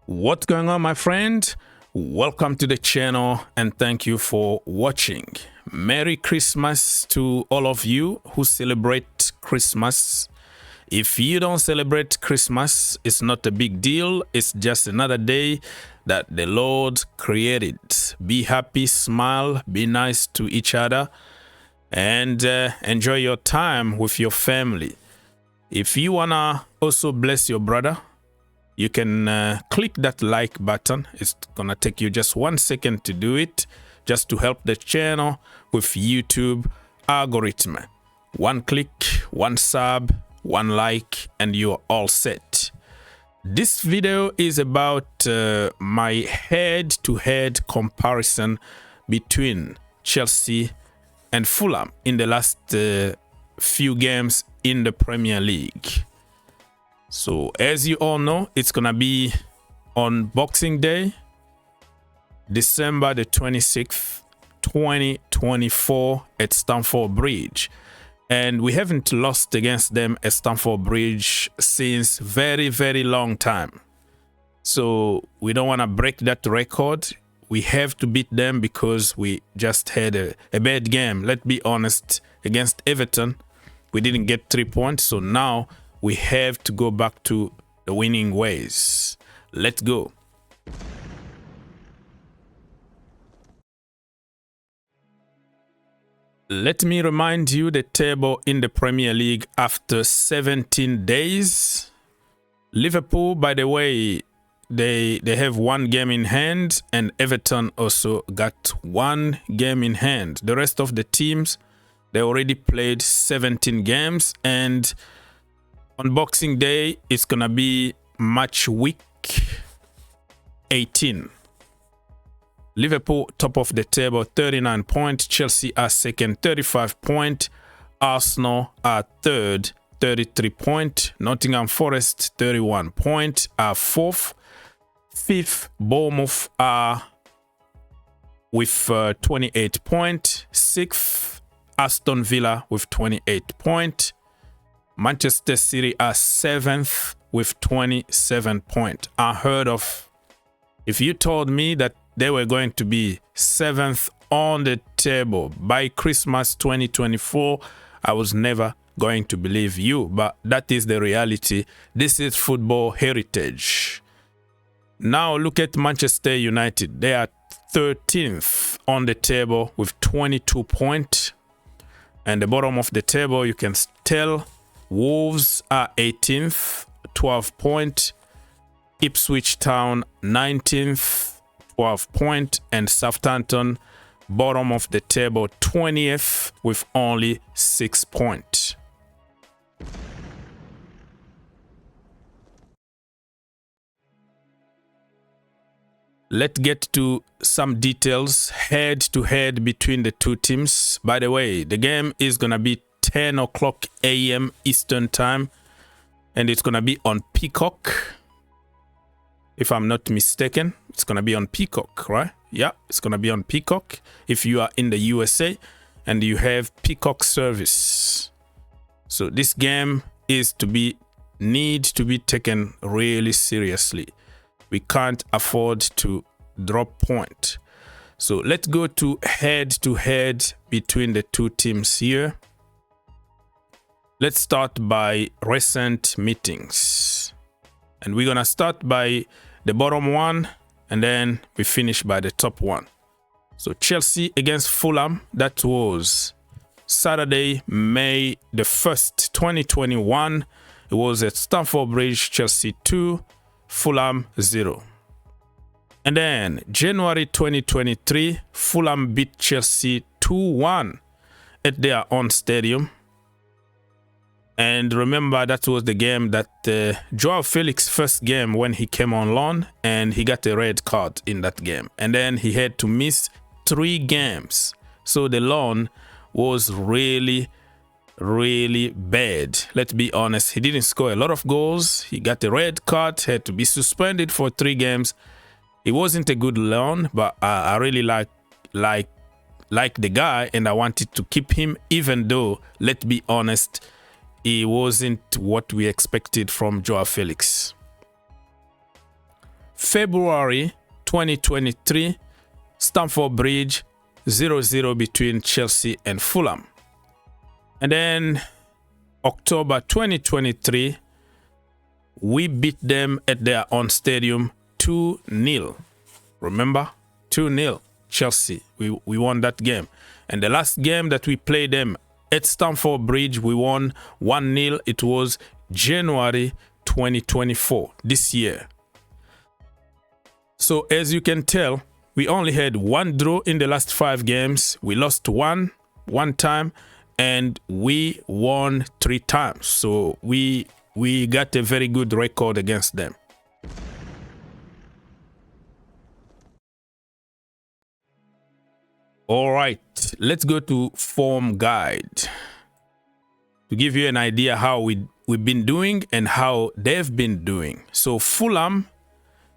What's going on, my friend? Welcome to the channel and thank you for watching. Merry Christmas to all of you who celebrate Christmas. If you don't celebrate Christmas, it's not a big deal. It's just another day that the Lord created. Be happy, smile, be nice to each other, and enjoy your time with your family. If you wanna also bless your brother, you can click that like button. It's gonna take you just 1 second to do it, just to help the channel with YouTube algorithm. One click, one sub, one like, and you're all set. This video is about my head-to-head comparison between Chelsea and Fulham in the last few games in the Premier League. So as you all know, it's gonna be on Boxing Day, December the 26th, 2024 at Stamford Bridge. And we haven't lost against them at Stamford Bridge since very long time. So we don't want to break that record. We have to beat them because we just had a bad game. Let's be honest, against Everton, we didn't get 3 points. So now we have to go back to the winning ways. Let's go. Let me remind you the table in the Premier League after 17 days. Liverpool, by the way, they have 1 game in hand, and Everton also got 1 game in hand. The rest of the teams, they already played 17 games, and on Boxing Day, it's gonna be match week 18. Liverpool top of the table, 39 points. Chelsea are second, 35 points. Arsenal are third, 33 points. Nottingham Forest, 31 points, are fourth. Fifth, Bournemouth are with 28 points. Sixth, Aston Villa with 28 points. Manchester City are 7th with 27 points. Unheard of. If you told me that they were going to be 7th on the table by Christmas 2024, I was never going to believe you, but that is the reality. This is football heritage. Now look at Manchester United. They are 13th on the table with 22 points. And the bottom of the table, you can tell Wolves are 18th, 12 points. Ipswich Town 19th, 12 points, and Southampton, bottom of the table, 20th with only 6 points. Let's get to some details head-to-head between the two teams. By the way, the game is gonna be 10 o'clock a.m. Eastern time, and it's gonna be on Peacock. If I'm not mistaken, it's going to be on Peacock, right? Yeah, it's going to be on Peacock if you are in the USA and you have Peacock service. So this game needs to be taken really seriously. We can't afford to drop point. So let's go to head between the two teams here. Let's start by recent meetings. And we're going to start by the bottom one, and then we finish by the top one. So Chelsea against Fulham, that was Saturday, May the 1st, 2021. It was at Stamford Bridge, Chelsea 2, Fulham 0. And then January 2023, Fulham beat Chelsea 2-1 at their own stadium. And remember, that was the game that Joao Felix's first game when he came on loan, and he got a red card in that game. And then he had to miss 3 games. So the loan was really bad. Let's be honest. He didn't score a lot of goals. He got a red card, had to be suspended for 3 games. It wasn't a good loan, but I really like the guy, and I wanted to keep him, even though, let's be honest, he wasn't what we expected from Joao Felix. February 2023, Stamford Bridge, 0-0 between Chelsea and Fulham. And then October 2023, we beat them at their own stadium 2-0. Remember? 2-0. Chelsea. We won that game. And the last game that we played them at Stamford Bridge, we won 1-0. It was January 2024, this year. So as you can tell, we only had one draw in the last 5 games. We lost one time, and we won 3 times. So we got a very good record against them. All right, let's go to form guide to give you an idea how we've been doing and how they've been doing. So Fulham,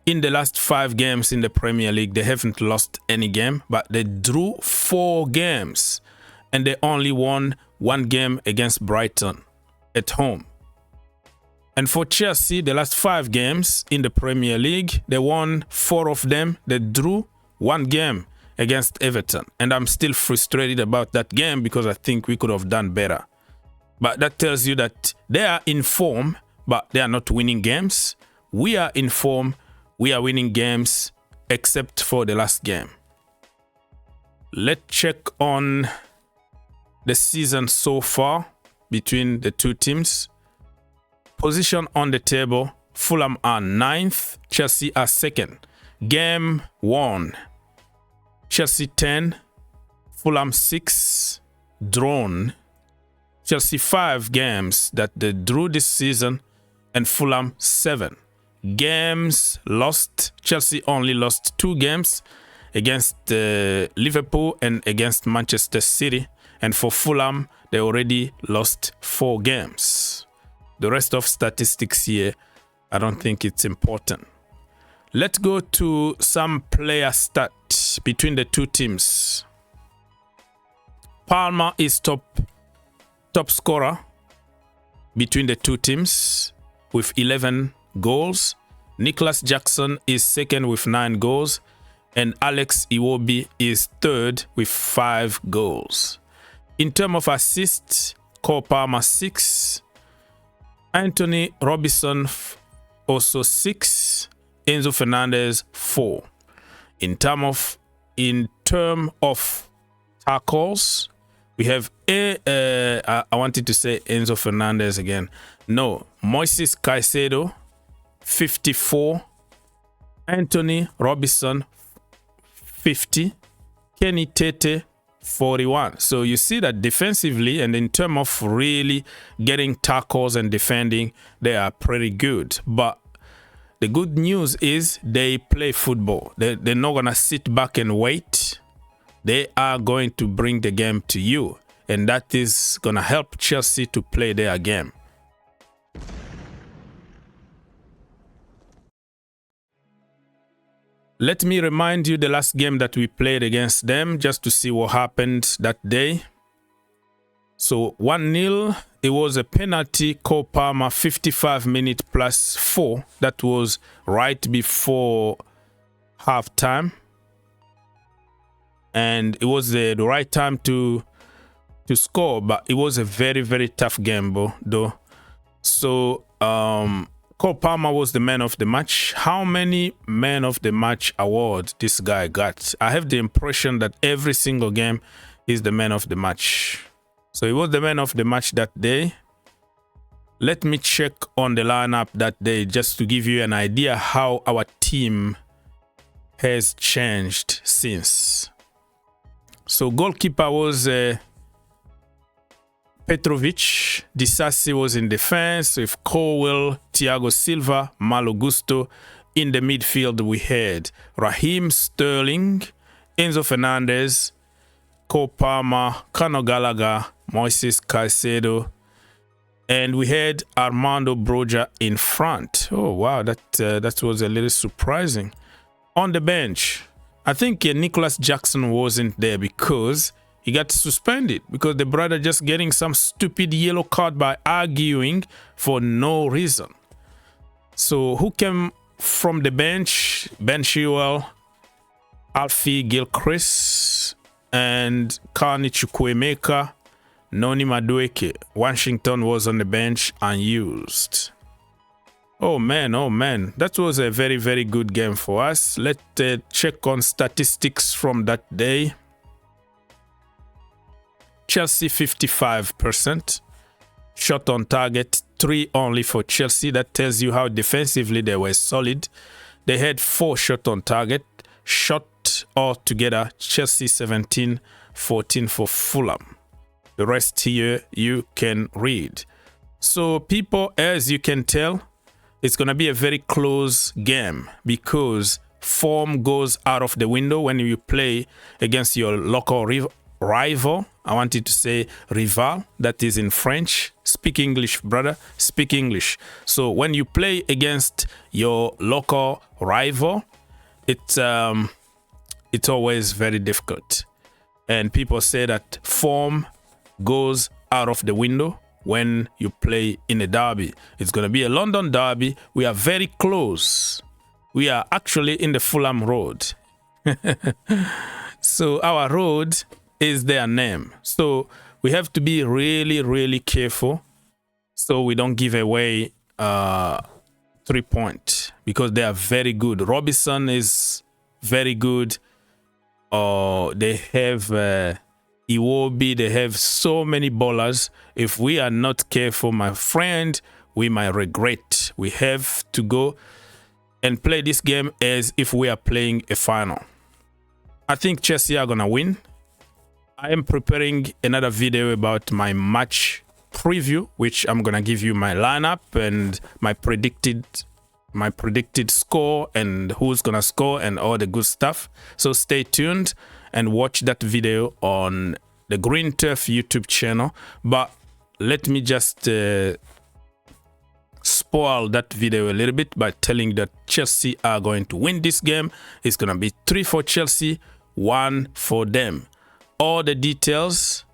in the last 5 games in the Premier League, they haven't lost any game, but they drew 4 games and they only won 1 game against Brighton at home. And for Chelsea, the last 5 games in the Premier League, they won 4 of them. They drew 1 game against Everton. And I'm still frustrated about that game because I think we could have done better. But that tells you that they are in form, but they are not winning games. We are in form. We are winning games, except for the last game. Let's check on the season so far between the 2 teams. Position on the table, Fulham are 9th, Chelsea are 2nd. Game won, Chelsea 10, Fulham 6, drawn. Chelsea 5 games that they drew this season, and Fulham 7. Games lost, Chelsea only lost 2 games against Liverpool and against Manchester City. And for Fulham, they already lost 4 games. The rest of statistics here, I don't think it's important. Let's go to some player stats between the 2 teams. Palmer is top scorer between the 2 teams with 11 goals. Nicholas Jackson is 2nd with 9 goals. And Alex Iwobi is 3rd with 5 goals. In terms of assists, Cole Palmer 6. Anthony Robinson also 6. Enzo Fernandez 4. In term of tackles, we have I wanted to say Enzo Fernandez again. No, Moises Caicedo 54. Anthony Robinson 50. Kenny Tete 41. So you see that defensively and in terms of really getting tackles and defending, they are pretty good. But the good news is they play football. They're not going to sit back and wait. They are going to bring the game to you. And that is going to help Chelsea to play their game. Let me remind you the last game that we played against them just to see what happened that day. So 1-0, it was a penalty, Cole Palmer, 55 minutes plus 4. That was right before halftime. And it was the right time to score, but it was a very, very tough game, though. So Cole Palmer was the man of the match. How many man of the match awards this guy got? I have the impression that every single game is the man of the match. So he was the man of the match that day. Let me check on the lineup that day just to give you an idea how our team has changed since. So goalkeeper was Petrovic. Disasi was in defense with Colwell, Thiago Silva, Malo Gusto. In the midfield we had Raheem Sterling, Enzo Fernandez, Cole Palmer, Conor Gallagher, Moises Caicedo, and we had Armando Broja in front. Oh wow, that was a little surprising. On the bench, I think Nicholas Jackson wasn't there because he got suspended because the brother just getting some stupid yellow card by arguing for no reason. So who came from the bench, Ben Chilwell, Alfie Gilchrist, and Carney Chukwuemeka, Noni Madueke. Washington was on the bench unused. Oh man, that was a very, very good game for us. Let's check on statistics from that day. Chelsea 55%. Shot on target 3 only for Chelsea. That tells you how defensively they were solid. They had 4 shots on target. Shot altogether, Chelsea 17, 14 for Fulham. The rest here you can read. So people, as you can tell, it's going to be a very close game because form goes out of the window when you play against your local rival. I wanted to say rival, that is in French. Speak English, brother, speak English. So when you play against your local rival, it's always very difficult. And people say that form goes out of the window when you play in a derby. It's going to be a London derby. We are very close. We are actually in the Fulham Road. So our road is their name. So we have to be really, really careful so we don't give away 3 points because they are very good. Robinson is very good. They have Iwobi, they have so many ballers. If we are not careful, my friend, we might regret. We have to go and play this game as if we are playing a final. I think Chelsea are gonna win. I am preparing another video about my match preview, which I'm gonna give you my lineup and my predicted score and who's gonna score and all the good stuff. So stay tuned and watch that video on the Green Turf YouTube channel. But let me just spoil that video a little bit by telling that Chelsea are going to win this game. It's gonna be 3 for Chelsea, 1 for them. All the details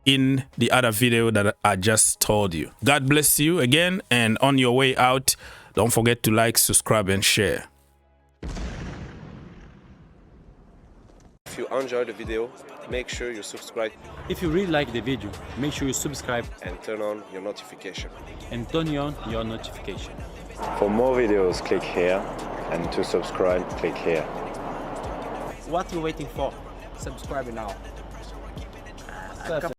in the other video that I just told you. God bless you again, and on your way out, don't forget to like, subscribe, and share. If you enjoyed the video, make sure you subscribe If you really like the video, make sure you subscribe and turn on your notification. and turn on your notification. For more videos, click here, and to subscribe, click here. What are you waiting for? Subscribe now.